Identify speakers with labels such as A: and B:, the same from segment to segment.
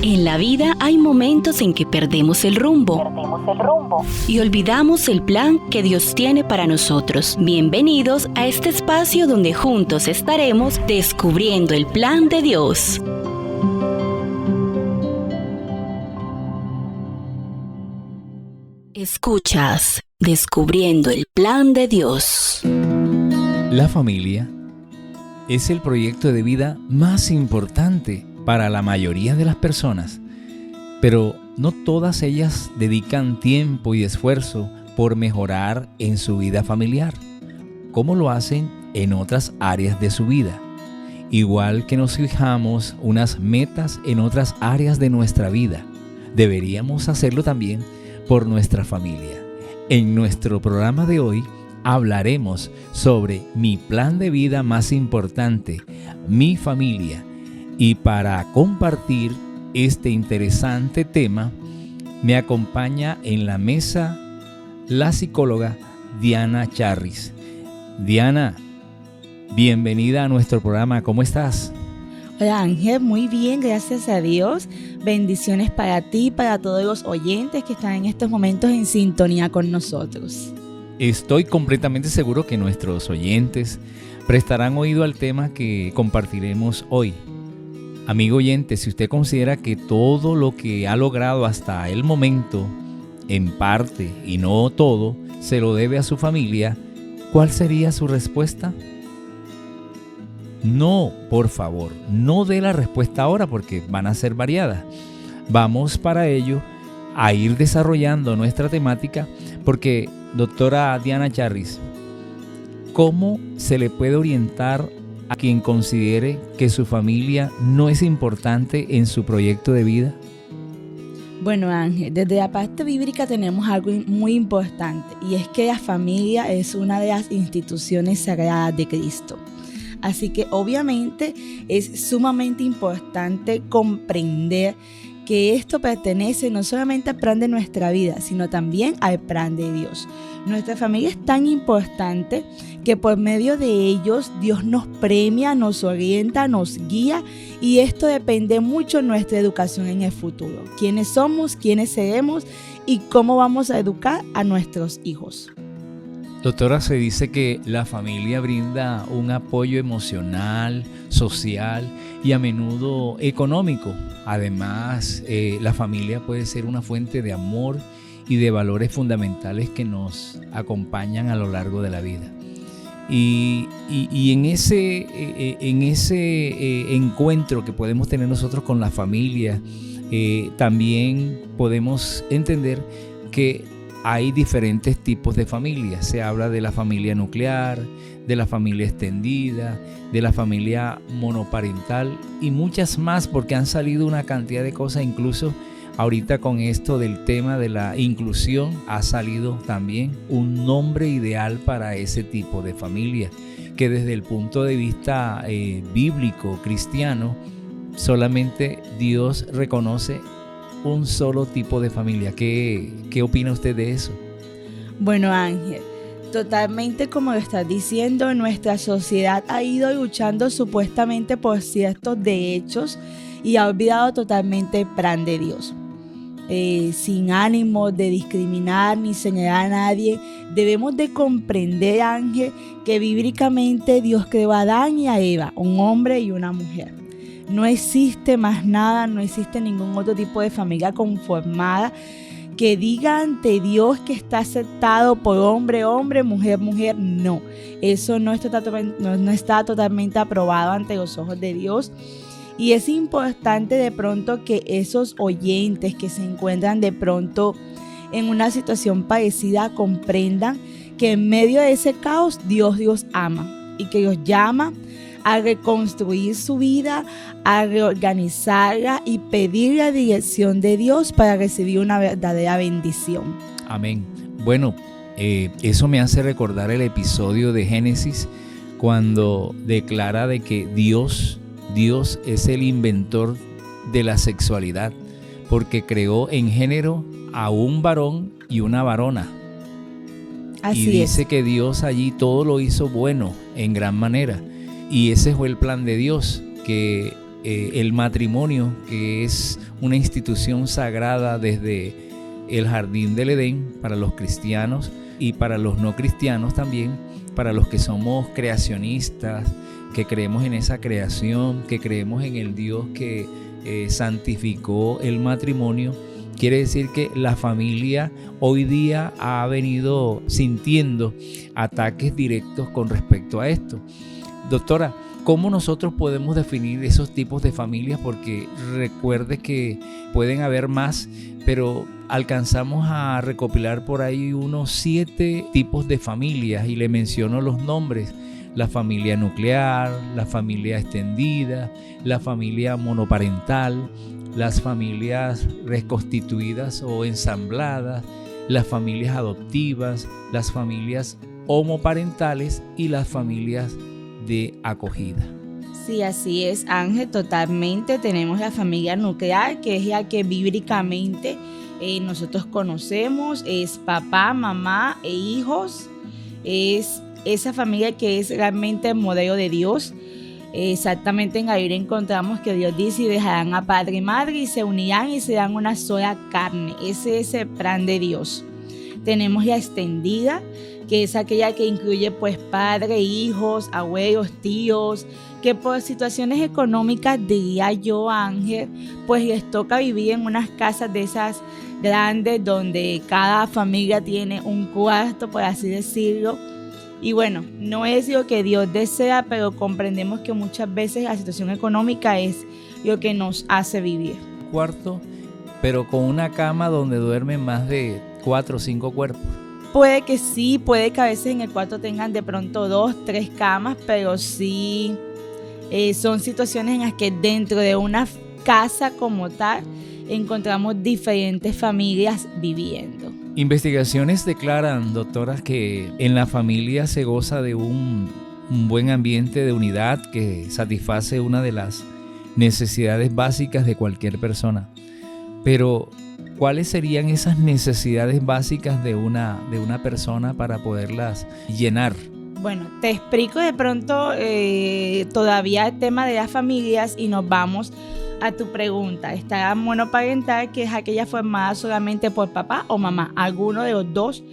A: En la vida hay momentos en que perdemos el rumbo y olvidamos el plan que Dios tiene para nosotros. Bienvenidos a este espacio donde juntos estaremos descubriendo el plan de Dios. Escuchas Descubriendo el plan de Dios.
B: La familia es el proyecto de vida más importante para la mayoría de las personas, pero no todas ellas dedican tiempo y esfuerzo por mejorar en su vida familiar, como lo hacen en otras áreas de su vida. Igual que nos fijamos unas metas en otras áreas de nuestra vida, deberíamos hacerlo también por nuestra familia. En nuestro programa de hoy hablaremos sobre mi plan de vida más importante, mi familia. Y para compartir este interesante tema, me acompaña en la mesa la psicóloga Diana Charris. Diana, bienvenida a nuestro programa. ¿Cómo estás?
C: Hola Ángel, muy bien, gracias a Dios. Bendiciones para ti y para todos los oyentes que están en estos momentos en sintonía con nosotros.
B: Estoy completamente seguro que nuestros oyentes prestarán oído al tema que compartiremos hoy. Amigo oyente, si usted considera que todo lo que ha logrado hasta el momento, en parte y no todo, se lo debe a su familia, ¿cuál sería su respuesta? No, por favor, no dé la respuesta ahora porque van a ser variadas. Vamos para ello a ir desarrollando nuestra temática porque, doctora Diana Charris, ¿cómo se le puede orientar a quien considere que su familia no es importante en su proyecto de vida?
C: Bueno Ángel, desde la parte bíblica tenemos algo muy importante y es que la familia es una de las instituciones sagradas de Cristo. Así que obviamente es sumamente importante comprender que esto pertenece no solamente al plan de nuestra vida, sino también al plan de Dios. Nuestra familia es tan importante que por medio de ellos Dios nos premia, nos orienta, nos guía y esto depende mucho de nuestra educación en el futuro. Quiénes somos, quiénes seremos y cómo vamos a educar a nuestros hijos.
B: Doctora, se dice que la familia brinda un apoyo emocional, social y a menudo económico. Además, la familia puede ser una fuente de amor y de valores fundamentales que nos acompañan a lo largo de la vida. Y en ese encuentro que podemos tener nosotros con la familia, también podemos entender que hay diferentes tipos de familias. Se habla de la familia nuclear, de la familia extendida, de la familia monoparental y muchas más, porque han salido una cantidad de cosas. Incluso ahorita con esto del tema de la inclusión ha salido también un nombre ideal para ese tipo de familia, que desde el punto de vista bíblico, cristiano, solamente Dios reconoce un solo tipo de familia. ¿Qué opina usted de eso?
C: Bueno Ángel, totalmente como lo estás diciendo, nuestra sociedad ha ido luchando supuestamente por ciertos derechos y ha olvidado totalmente el plan de Dios. Sin ánimo de discriminar ni señalar a nadie, debemos de comprender, Ángel, que bíblicamente Dios creó a Adán y a Eva, un hombre y una mujer. No existe más nada, no existe ningún otro tipo de familia conformada que diga ante Dios que está aceptado por hombre, hombre, mujer, mujer. No, eso no está totalmente aprobado ante los ojos de Dios. Y es importante de pronto que esos oyentes que se encuentran de pronto en una situación parecida comprendan que en medio de ese caos Dios ama y que los llama a reconstruir su vida, a reorganizarla y pedir la dirección de Dios para recibir una verdadera bendición.
B: Amén. Bueno, eso me hace recordar el episodio de Génesis cuando declara de que Dios es el inventor de la sexualidad, porque creó en género a un varón y una varona.
C: Así
B: y dice
C: es.
B: que Dios allí todo lo hizo bueno en gran manera. Y ese fue el plan de Dios, que el matrimonio, que es una institución sagrada desde el jardín del Edén para los cristianos y para los no cristianos también, para los que somos creacionistas, que creemos en esa creación, que creemos en el Dios que santificó el matrimonio. Quiere decir que la familia hoy día ha venido sintiendo ataques directos con respecto a esto. Doctora, ¿cómo nosotros podemos definir esos tipos de familias? Porque recuerde que pueden haber más, pero alcanzamos a recopilar por ahí unos 7 tipos de familias y le menciono los nombres: la familia nuclear, la familia extendida, la familia monoparental, las familias reconstituidas o ensambladas, las familias adoptivas, las familias homoparentales y las familias de acogida.
C: Sí, así es, Ángel, totalmente. Tenemos la familia nuclear, que es la que bíblicamente nosotros conocemos, es papá, mamá e hijos. Es esa familia que es realmente el modelo de Dios. Exactamente, en la Biblia encontramos que Dios dice: y dejarán a padre y madre y se unirán y serán una sola carne. Ese es el plan de Dios. Tenemos la extendida, que es aquella que incluye pues padre, hijos, abuelos, tíos, que por situaciones económicas, diría yo, Ángel, pues les toca vivir en unas casas de esas grandes donde cada familia tiene un cuarto, por así decirlo. Y bueno, no es lo que Dios desea, pero comprendemos que muchas veces la situación económica es lo que nos hace vivir.
B: Cuarto, pero con una cama donde duermen más de 4 o 5 cuerpos.
C: Puede que sí, puede que a veces en el cuarto tengan de pronto 2, 3 camas, pero sí son situaciones en las que dentro de una casa como tal encontramos diferentes familias viviendo.
B: Investigaciones declaran, doctoras, que en la familia se goza de un buen ambiente de unidad que satisface una de las necesidades básicas de cualquier persona. Pero, ¿cuáles serían esas necesidades básicas de una persona para poderlas llenar?
C: Bueno, te explico de pronto todavía el tema de las familias y nos vamos a tu pregunta. Está la monoparental, que es aquella formada solamente por papá o mamá. Alguno de los dos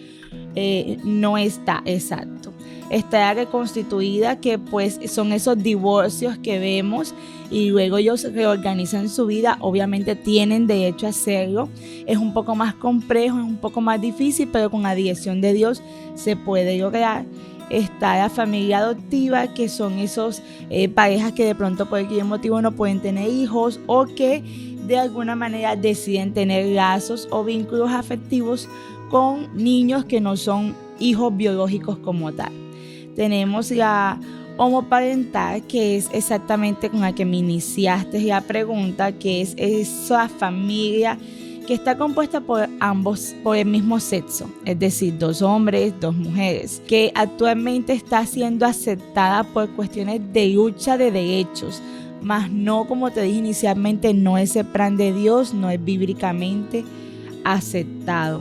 C: no está, exacto. Está la reconstituida, que pues son esos divorcios que vemos y luego ellos reorganizan su vida. Obviamente tienen derecho a hacerlo. Es un poco más complejo, es un poco más difícil, pero con la dirección de Dios se puede lograr. Está la familia adoptiva, que son esos parejas que de pronto por cualquier motivo no pueden tener hijos o que de alguna manera deciden tener lazos o vínculos afectivos con niños que no son hijos biológicos como tal. Tenemos la homoparental, que es exactamente con la que me iniciaste la pregunta, que es esa familia que está compuesta por el mismo sexo, es decir, 2 hombres, 2 mujeres, que actualmente está siendo aceptada por cuestiones de lucha de derechos, mas no, como te dije inicialmente, no es el plan de Dios, no es bíblicamente aceptado.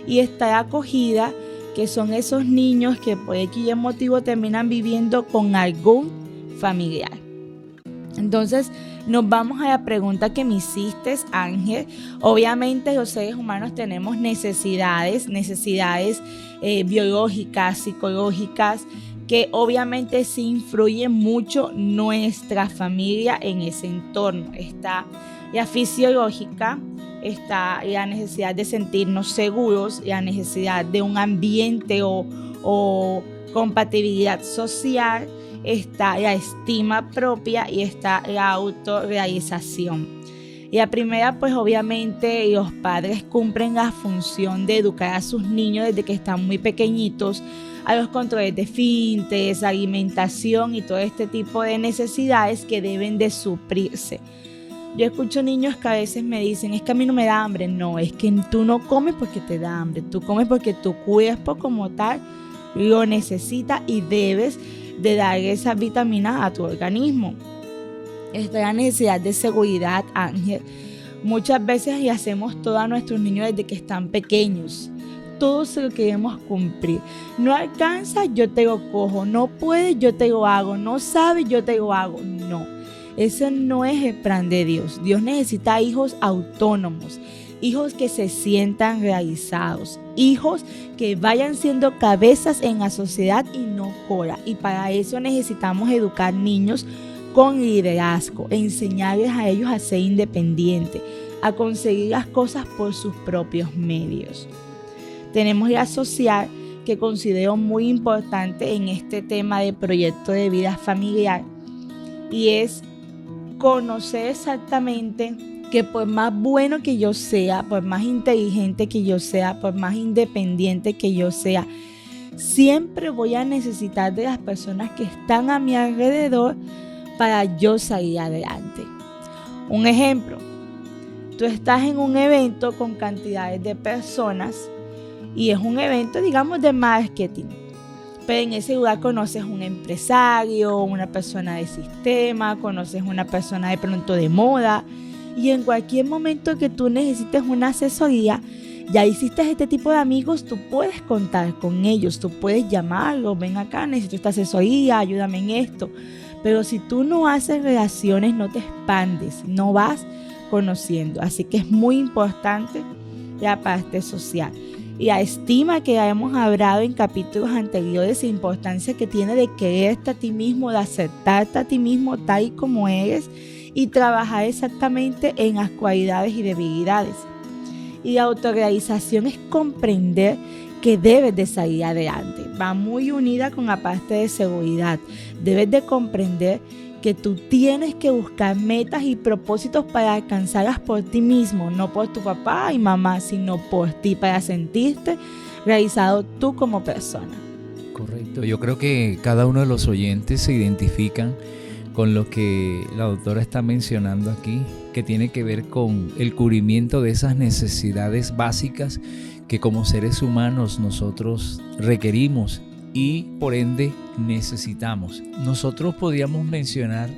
C: Y está la acogida, que son esos niños que por X motivo terminan viviendo con algún familiar. Entonces, nos vamos a la pregunta que me hiciste, Ángel. Obviamente los seres humanos tenemos necesidades biológicas, psicológicas, que obviamente sí influyen mucho nuestra familia en ese entorno. Está la fisiológica, está la necesidad de sentirnos seguros, la necesidad de un ambiente o compatibilidad social, está la estima propia y está la autorrealización. Y la primera, pues obviamente los padres cumplen la función de educar a sus niños desde que están muy pequeñitos a los controles de esfínteres, alimentación y todo este tipo de necesidades que deben de suplirse. Yo escucho niños que a veces me dicen: es que a mí no me da hambre. No, es que tú no comes porque te da hambre, tú comes porque tu cuerpo como tal lo necesita y debes de darle esas vitaminas a tu organismo. Esta es la necesidad de seguridad, Ángel. Muchas veces le hacemos todo a nuestros niños desde que están pequeños. Todo se lo queremos cumplir. No alcanza, yo te lo cojo. No puedes, yo te lo hago. No sabes, yo te lo hago. No. Ese no es el plan de Dios. Dios necesita hijos autónomos, hijos que se sientan realizados, hijos que vayan siendo cabezas en la sociedad y no cola. Y para eso necesitamos educar niños con liderazgo, enseñarles a ellos a ser independientes, a conseguir las cosas por sus propios medios. Tenemos la social, que considero muy importante en este tema de proyecto de vida familiar, y es conocer exactamente que por más bueno que yo sea, por más inteligente que yo sea, por más independiente que yo sea, siempre voy a necesitar de las personas que están a mi alrededor para yo salir adelante. Un ejemplo, tú estás en un evento con cantidades de personas y es un evento, digamos, de marketing. Pero en ese lugar conoces un empresario, una persona de sistema, conoces una persona de pronto de moda. Y en cualquier momento que tú necesites una asesoría, ya hiciste este tipo de amigos, tú puedes contar con ellos, tú puedes llamarlos, ven acá, necesito esta asesoría, ayúdame en esto. Pero si tú no haces relaciones, no te expandes, no vas conociendo. Así que es muy importante la parte social. Y la estima que ya hemos hablado en capítulos anteriores, la importancia que tiene de quererte a ti mismo, de aceptarte a ti mismo tal y como eres y trabajar exactamente en las cualidades y debilidades. Y la autorrealización es comprender que debes de salir adelante. Va muy unida con la parte de seguridad. Debes de comprender que tú tienes que buscar metas y propósitos para alcanzarlas por ti mismo, no por tu papá y mamá, sino por ti, para sentirte realizado tú como persona.
B: Correcto. Yo creo que cada uno de los oyentes se identifican con lo que la doctora está mencionando aquí, que tiene que ver con el cubrimiento de esas necesidades básicas que como seres humanos nosotros requerimos y por ende necesitamos. Nosotros podríamos mencionar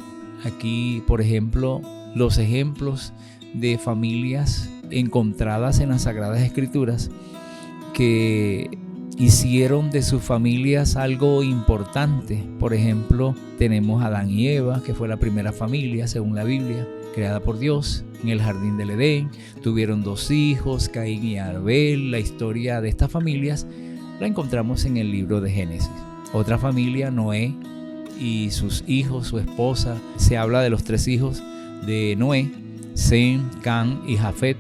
B: aquí, por ejemplo, los ejemplos de familias encontradas en las Sagradas Escrituras que hicieron de sus familias algo importante. Por ejemplo, tenemos a Adán y Eva, que fue la primera familia, según la Biblia, creada por Dios en el jardín del Edén. Tuvieron 2 hijos, Caín y Abel. La historia de estas familias la encontramos en el libro de Génesis. Otra familia, Noé y sus hijos, su esposa. Se habla de los 3 hijos de Noé, Sem, Cam y Jafet,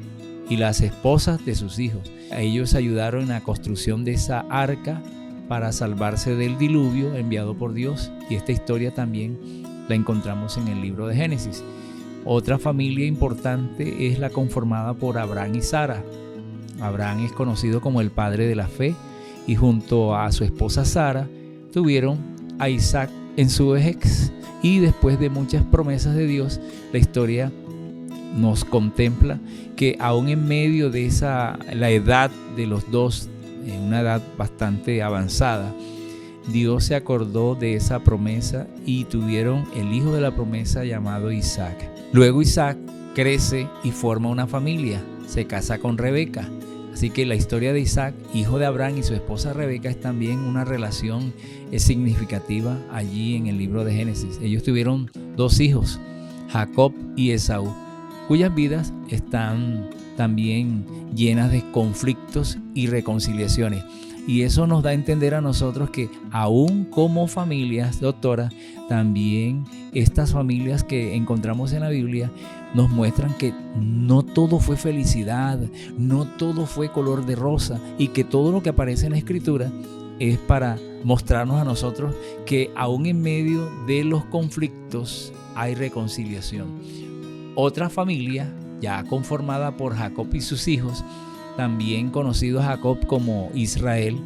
B: y las esposas de sus hijos. Ellos ayudaron en la construcción de esa arca para salvarse del diluvio enviado por Dios, y esta historia también la encontramos en el libro de Génesis. Otra familia importante es la conformada por Abraham y Sara. Abraham es conocido como el padre de la fe, y junto a su esposa Sara tuvieron a Isaac en su vejez. Y después de muchas promesas de Dios, la historia nos contempla que aún en medio de la edad de los dos, en una edad bastante avanzada, Dios se acordó de esa promesa y tuvieron el hijo de la promesa llamado Isaac. Luego Isaac crece y forma una familia, se casa con Rebeca. Así que la historia de Isaac, hijo de Abraham, y su esposa Rebeca es también una relación significativa allí en el libro de Génesis. Ellos tuvieron 2 hijos, Jacob y Esaú, cuyas vidas están también llenas de conflictos y reconciliaciones. Y eso nos da a entender a nosotros que aún como familias, doctora, también estas familias que encontramos en la Biblia nos muestran que no todo fue felicidad, no todo fue color de rosa, y que todo lo que aparece en la Escritura es para mostrarnos a nosotros que aún en medio de los conflictos hay reconciliación. Otra familia, ya conformada por Jacob y sus hijos, también conocido Jacob como Israel,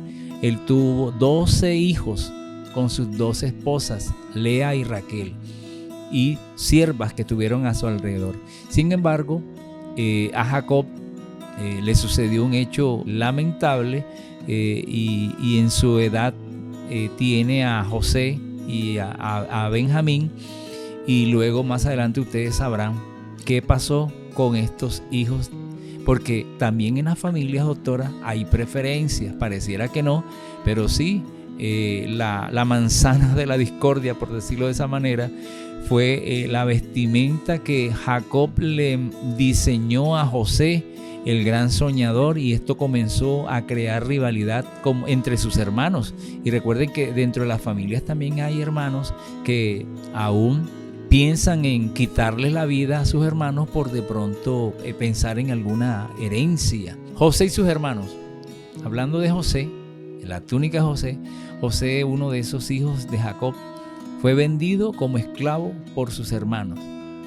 B: él tuvo 12 hijos con sus 2 esposas, Lea y Raquel, y siervas que tuvieron a su alrededor. Sin embargo, a Jacob le sucedió un hecho lamentable, y en su edad tiene a José y a Benjamín, y luego más adelante ustedes sabrán qué pasó con estos hijos, porque también en las familias, doctora, hay preferencias. Pareciera que no, pero sí, la manzana de la discordia, por decirlo de esa manera, fue la vestimenta que Jacob le diseñó a José, el gran soñador, y esto comenzó a crear rivalidad entre sus hermanos. Y recuerden que dentro de las familias también hay hermanos que aún piensan en quitarles la vida a sus hermanos por de pronto pensar en alguna herencia. José y sus hermanos. Hablando de José, la túnica de José, José, uno de esos hijos de Jacob, fue vendido como esclavo por sus hermanos,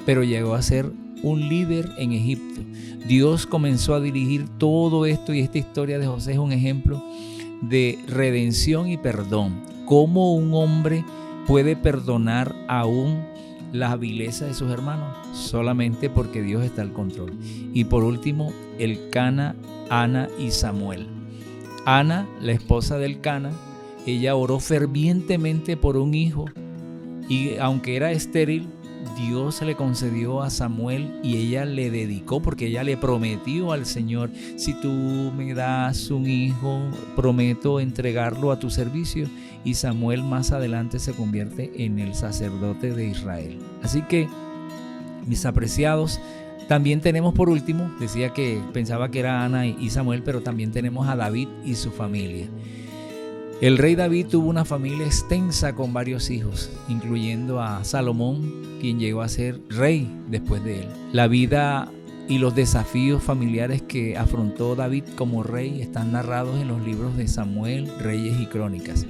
B: pero llegó a ser un líder en Egipto. Dios comenzó a dirigir todo esto, y esta historia de José es un ejemplo de redención y perdón. Cómo un hombre puede perdonar aún la vileza de sus hermanos solamente porque Dios está al control. Y por último, Elcana, Ana y Samuel. Ana, la esposa de Elcana, ella oró fervientemente por un hijo, y aunque era estéril, Dios le concedió a Samuel, y ella le dedicó, porque ella le prometió al Señor: si tú me das un hijo, prometo entregarlo a tu servicio. Y Samuel más adelante se convierte en el sacerdote de Israel. Así que, mis apreciados, también tenemos por último, decía que pensaba que era Ana y Samuel, pero también tenemos a David y su familia. El rey David tuvo una familia extensa con varios hijos, incluyendo a Salomón, quien llegó a ser rey después de él. La vida y los desafíos familiares que afrontó David como rey están narrados en los libros de Samuel, Reyes y Crónicas.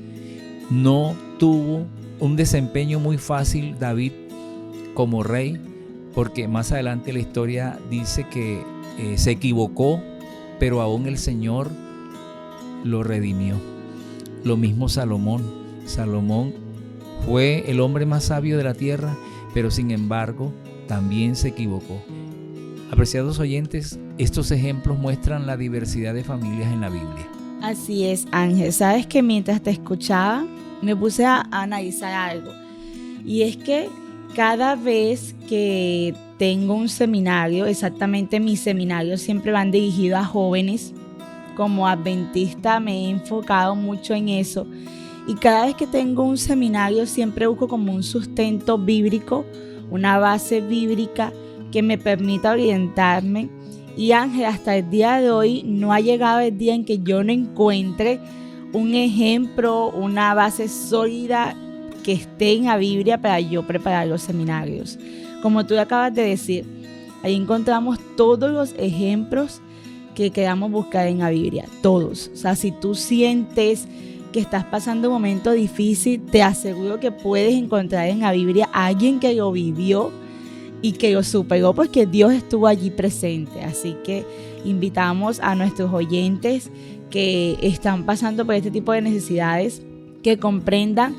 B: No tuvo un desempeño muy fácil David como rey, porque más adelante la historia dice que se equivocó, pero aún el Señor lo redimió. Lo mismo Salomón. Salomón fue el hombre más sabio de la tierra, pero sin embargo también se equivocó. Apreciados oyentes, estos ejemplos muestran la diversidad de familias en la Biblia.
C: Así es, Ángel. Sabes que mientras te escuchaba me puse a analizar algo, y es que cada vez que tengo un seminario, exactamente mis seminarios siempre van dirigidos a jóvenes. Como adventista me he enfocado mucho en eso, y cada vez que tengo un seminario siempre busco como un sustento bíblico, una base bíblica que me permita orientarme. Y Ángel, hasta el día de hoy no ha llegado el día en que yo no encuentre un ejemplo, una base sólida que esté en la Biblia para yo preparar los seminarios. Como tú acabas de decir, ahí encontramos todos los ejemplos que queramos buscar en la Biblia, todos. O sea, si tú sientes que estás pasando un momento difícil, te aseguro que puedes encontrar en la Biblia a alguien que lo vivió y que lo superó, porque Dios estuvo allí presente. Así que invitamos a nuestros oyentes que están pasando por este tipo de necesidades, que comprendan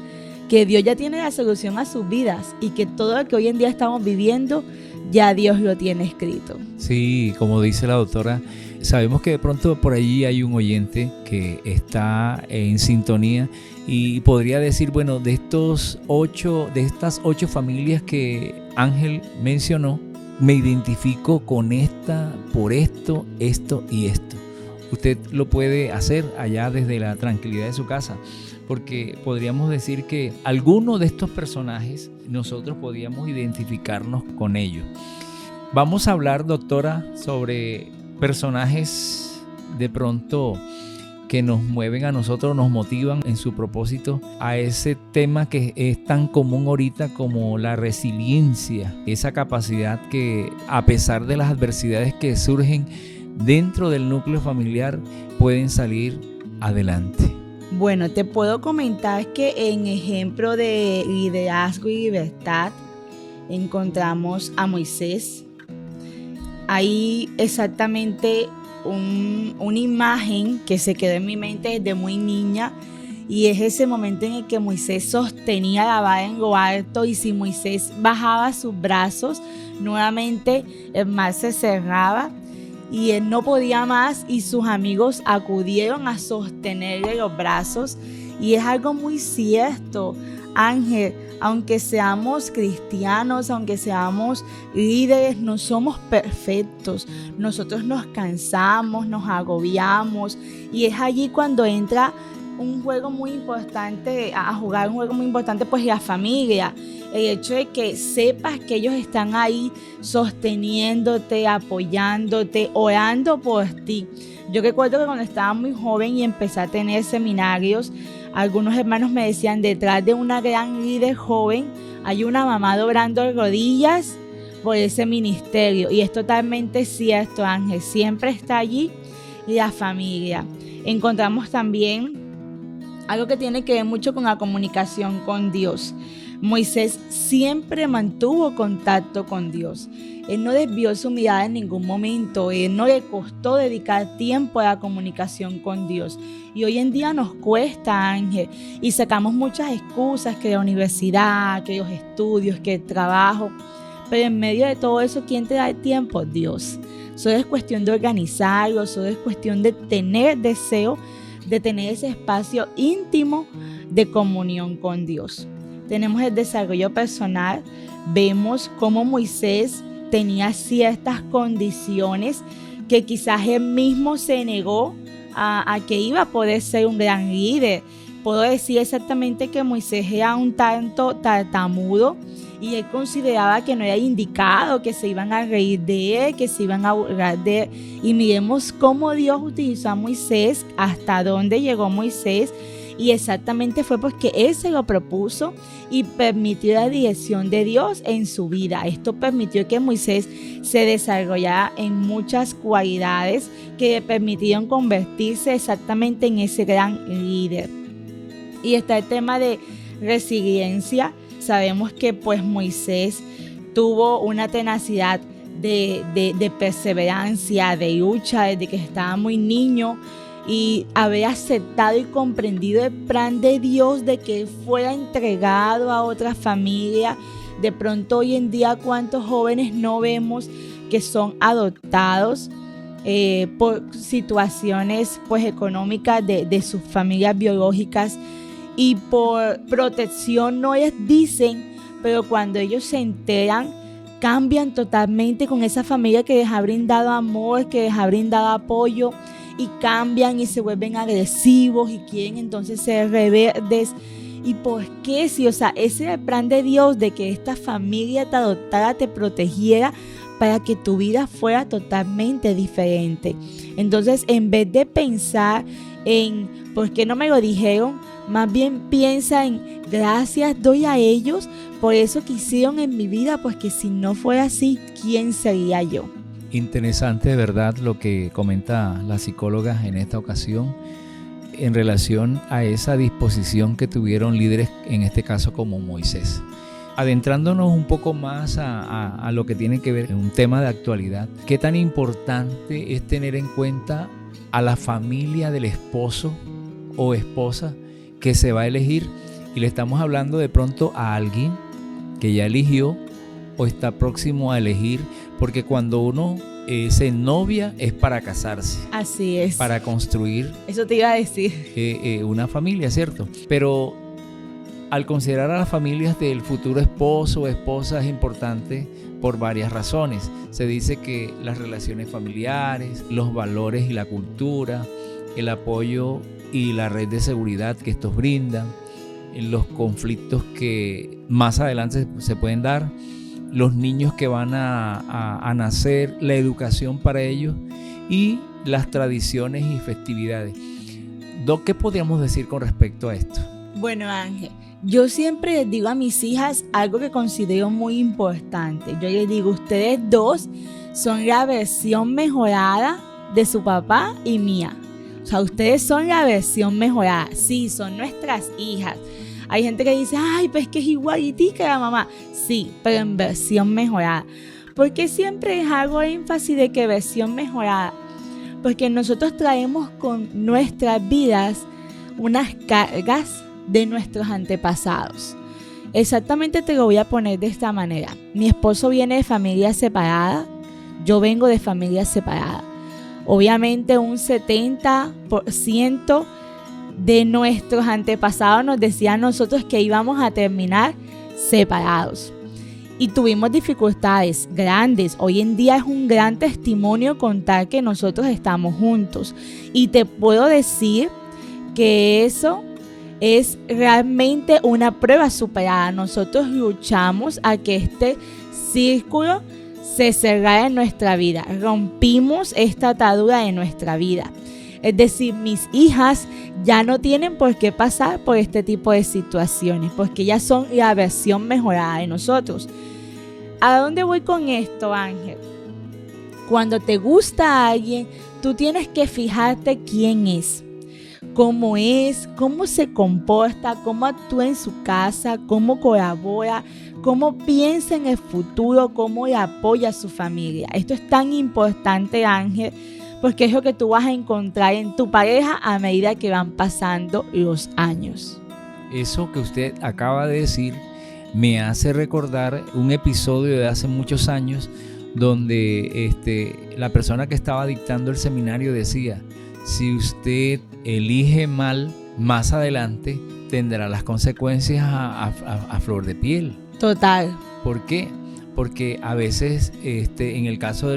C: que Dios ya tiene la solución a sus vidas, y que todo lo que hoy en día estamos viviendo, ya Dios lo tiene escrito.
B: Sí, como dice la doctora, sabemos que de pronto por allí hay un oyente que está en sintonía y podría decir, bueno, de estas 8 familias que Ángel mencionó, me identifico con esta por esto, esto y esto. Usted lo puede hacer allá desde la tranquilidad de su casa, porque podríamos decir que algunos de estos personajes nosotros podíamos identificarnos con ellos. Vamos a hablar, doctora, sobre personajes de pronto que nos mueven a nosotros, nos motivan en su propósito a ese tema que es tan común ahorita como la resiliencia, esa capacidad que a pesar de las adversidades que surgen dentro del núcleo familiar pueden salir adelante.
C: Bueno, te puedo comentar que en ejemplo de liderazgo y libertad encontramos a Moisés. Hay exactamente una imagen que se quedó en mi mente desde muy niña, y es ese momento en el que Moisés sostenía la vara en lo alto, y si Moisés bajaba sus brazos, nuevamente el mar se cerraba y él no podía más, y sus amigos acudieron a sostenerle los brazos. Y es algo muy cierto, Ángel, aunque seamos cristianos, aunque seamos líderes, no somos perfectos. Nosotros nos cansamos, nos agobiamos, y es allí cuando entra un juego muy importante, a jugar un juego muy importante, pues la familia. El hecho de que sepas que ellos están ahí sosteniéndote, apoyándote, orando por ti. Yo recuerdo que cuando estaba muy joven y empecé a tener seminarios, algunos hermanos me decían, detrás de una gran líder joven hay una mamá dobrando rodillas por ese ministerio. Y es totalmente cierto, Ángel, siempre está allí la familia. Encontramos también algo que tiene que ver mucho con la comunicación con Dios. Moisés siempre mantuvo contacto con Dios. Él no desvió su mirada en ningún momento. Él no le costó dedicar tiempo a la comunicación con Dios. Y hoy en día nos cuesta, Ángel, y sacamos muchas excusas, que la universidad, que los estudios, que el trabajo. Pero en medio de todo eso, ¿quién te da el tiempo? Dios. Solo es cuestión de organizarlo, solo es cuestión de tener deseo, de tener ese espacio íntimo de comunión con Dios. Tenemos el desarrollo personal, vemos cómo Moisés tenía ciertas condiciones que quizás él mismo se negó a que iba a poder ser un gran líder. Puedo decir exactamente que Moisés era un tanto tartamudo y él consideraba que no era indicado, que se iban a reír de él, que se iban a burlar de él. Y miremos cómo Dios utilizó a Moisés, hasta dónde llegó Moisés. Y exactamente fue porque él se lo propuso y permitió la dirección de Dios en su vida. Esto permitió que Moisés se desarrollara en muchas cualidades que le permitieron convertirse exactamente en ese gran líder. Y está el tema de resiliencia. Sabemos que pues Moisés tuvo una tenacidad de perseverancia, de lucha desde que estaba muy niño, y haber aceptado y comprendido el plan de Dios de que fuera entregado a otra familia. De pronto hoy en día, ¿cuántos jóvenes no vemos que son adoptados por situaciones pues económicas de sus familias biológicas, y por protección no les dicen, pero cuando ellos se enteran cambian totalmente con esa familia que les ha brindado amor, que les ha brindado apoyo, y cambian y se vuelven agresivos y quieren entonces ser rebeldes? ¿Y por qué? Si, ese era el plan de Dios, de que esta familia te adoptara, te protegiera, para que tu vida fuera totalmente diferente. Entonces, en vez de pensar en ¿por qué no me lo dijeron?, más bien piensa en gracias doy a ellos por eso que hicieron en mi vida, pues que si no fuera así, ¿quién sería yo?
B: Interesante de verdad lo que comenta la psicóloga en esta ocasión en relación a esa disposición que tuvieron líderes, en este caso como Moisés. Adentrándonos un poco más a lo que tiene que ver en un tema de actualidad, ¿qué tan importante es tener en cuenta a la familia del esposo o esposa que se va a elegir? Y le estamos hablando de pronto a alguien que ya eligió o está próximo a elegir, porque cuando uno se novia es para casarse.
C: Así es.
B: Para construir.
C: Eso te iba a decir.
B: Una familia, ¿cierto? Pero al considerar a las familias del futuro esposo o esposa es importante por varias razones. Se dice que las relaciones familiares, los valores y la cultura, el apoyo y la red de seguridad que estos brindan, los conflictos que más adelante se pueden dar, los niños que van a nacer, la educación para ellos y las tradiciones y festividades. Doc, ¿qué podríamos decir con respecto a esto?
C: Bueno, Ángel, yo siempre les digo a mis hijas algo que considero muy importante. Yo les digo, ustedes dos son la versión mejorada de su papá y mía. O sea, ustedes son la versión mejorada. Sí, son nuestras hijas. Hay gente que dice, ay, pues que es igualitica la mamá. Sí, pero en versión mejorada. ¿Por qué siempre les hago énfasis de que versión mejorada? Porque nosotros traemos con nuestras vidas unas cargas de nuestros antepasados. Exactamente te lo voy a poner de esta manera. Mi esposo viene de familia separada, yo vengo de familia separada. Obviamente un 70% de nuestros antepasados nos decían a nosotros que íbamos a terminar separados. Y tuvimos dificultades grandes. Hoy en día es un gran testimonio contar que nosotros estamos juntos. Y te puedo decir que eso es realmente una prueba superada. Nosotros luchamos a que este círculo se cerrara en nuestra vida. Rompimos esta atadura de nuestra vida. Es decir, mis hijas ya no tienen por qué pasar por este tipo de situaciones, porque ellas son la versión mejorada de nosotros. ¿A dónde voy con esto, Ángel? Cuando te gusta a alguien, tú tienes que fijarte quién es, cómo se comporta, cómo actúa en su casa, cómo colabora, cómo piensa en el futuro, cómo le apoya a su familia. Esto es tan importante, Ángel, porque es lo que tú vas a encontrar en tu pareja a medida que van pasando los años.
B: Eso que usted acaba de decir me hace recordar un episodio de hace muchos años donde la persona que estaba dictando el seminario decía: si usted elige mal, más adelante tendrá las consecuencias a flor de piel.
C: Total.
B: ¿Por qué? Porque a veces en el caso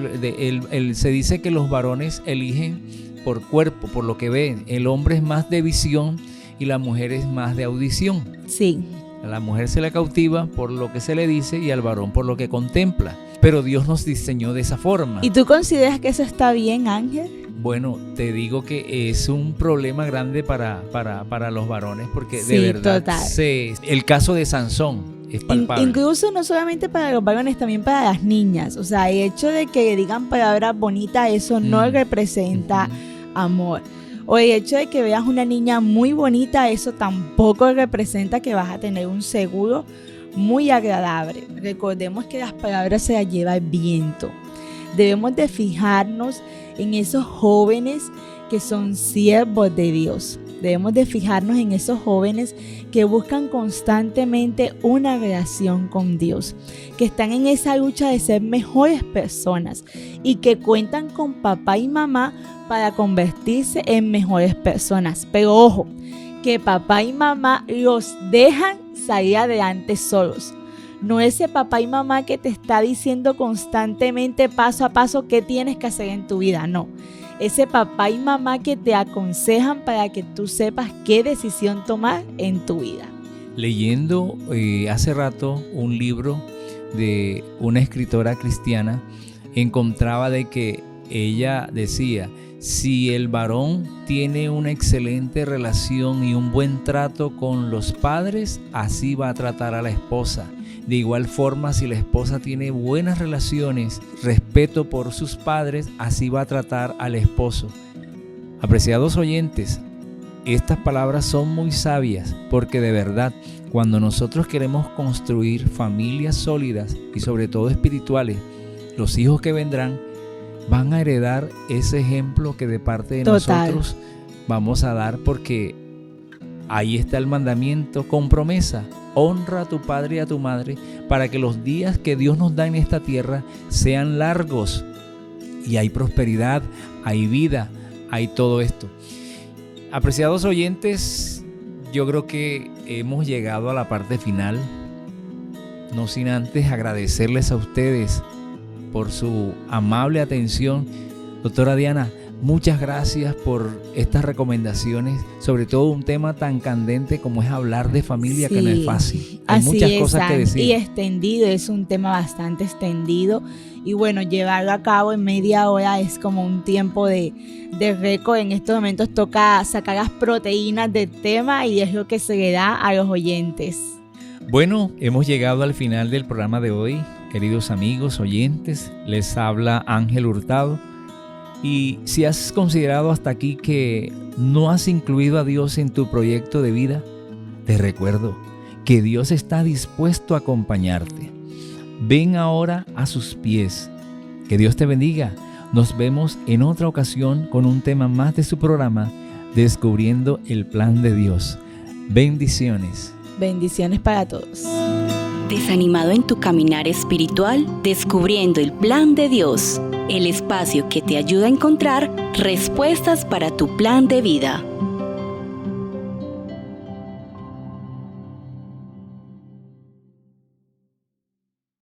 B: se dice que los varones eligen por cuerpo, por lo que ven. El hombre es más de visión y la mujer es más de audición.
C: Sí.
B: A la mujer se le cautiva por lo que se le dice y al varón por lo que contempla. Pero Dios nos diseñó de esa forma.
C: ¿Y tú consideras que eso está bien, Ángel?
B: Bueno, te digo que es un problema grande para los varones, porque
C: sí,
B: de verdad
C: total.
B: El caso de Sansón es palpable.
C: Incluso no solamente para los varones, también para las niñas. O sea, el hecho de que digan palabras bonitas, eso no representa amor. O el hecho de que veas una niña muy bonita, eso tampoco representa que vas a tener un seguro muy agradable. Recordemos que las palabras se las lleva el viento. Debemos de fijarnos en esos jóvenes que son siervos de Dios. Debemos de fijarnos en esos jóvenes que buscan constantemente una relación con Dios, que están en esa lucha de ser mejores personas y que cuentan con papá y mamá para convertirse en mejores personas. Pero ojo, que papá y mamá los dejan salir adelante solos. No ese papá y mamá que te está diciendo constantemente paso a paso qué tienes que hacer en tu vida, no. Ese papá y mamá que te aconsejan para que tú sepas qué decisión tomar en tu vida.
B: Leyendo hace rato un libro de una escritora cristiana, encontraba de que ella decía: si el varón tiene una excelente relación y un buen trato con los padres, así va a tratar a la esposa. De igual forma, si la esposa tiene buenas relaciones, respeto por sus padres, así va a tratar al esposo. Apreciados oyentes, estas palabras son muy sabias, porque de verdad, cuando nosotros queremos construir familias sólidas y sobre todo espirituales, los hijos que vendrán van a heredar ese ejemplo que de parte de nosotros vamos a dar, porque ahí está el mandamiento con promesa: honra a tu padre y a tu madre, para que los días que Dios nos da en esta tierra sean largos y hay prosperidad, hay vida, hay todo esto. Apreciados oyentes, yo creo que hemos llegado a la parte final, no sin antes agradecerles a ustedes por su amable atención. Doctora Diana, muchas gracias por estas recomendaciones, sobre todo un tema tan candente como es hablar de familia, sí, que no es fácil. Hay muchas cosas que decir.
C: Y extendido, es un tema bastante extendido. Y bueno, llevarlo a cabo en media hora es como un tiempo de récord. En estos momentos toca sacar las proteínas del tema y es lo que se le da a los oyentes.
B: Bueno, hemos llegado al final del programa de hoy. Queridos amigos, oyentes, les habla Ángel Hurtado. Y si has considerado hasta aquí que no has incluido a Dios en tu proyecto de vida, te recuerdo que Dios está dispuesto a acompañarte. Ven ahora a sus pies. Que Dios te bendiga. Nos vemos en otra ocasión con un tema más de su programa, Descubriendo el Plan de Dios. Bendiciones.
C: Bendiciones para todos.
A: ¿Desanimado en tu caminar espiritual? Descubriendo el Plan de Dios, el espacio que te ayuda a encontrar respuestas para tu plan de vida.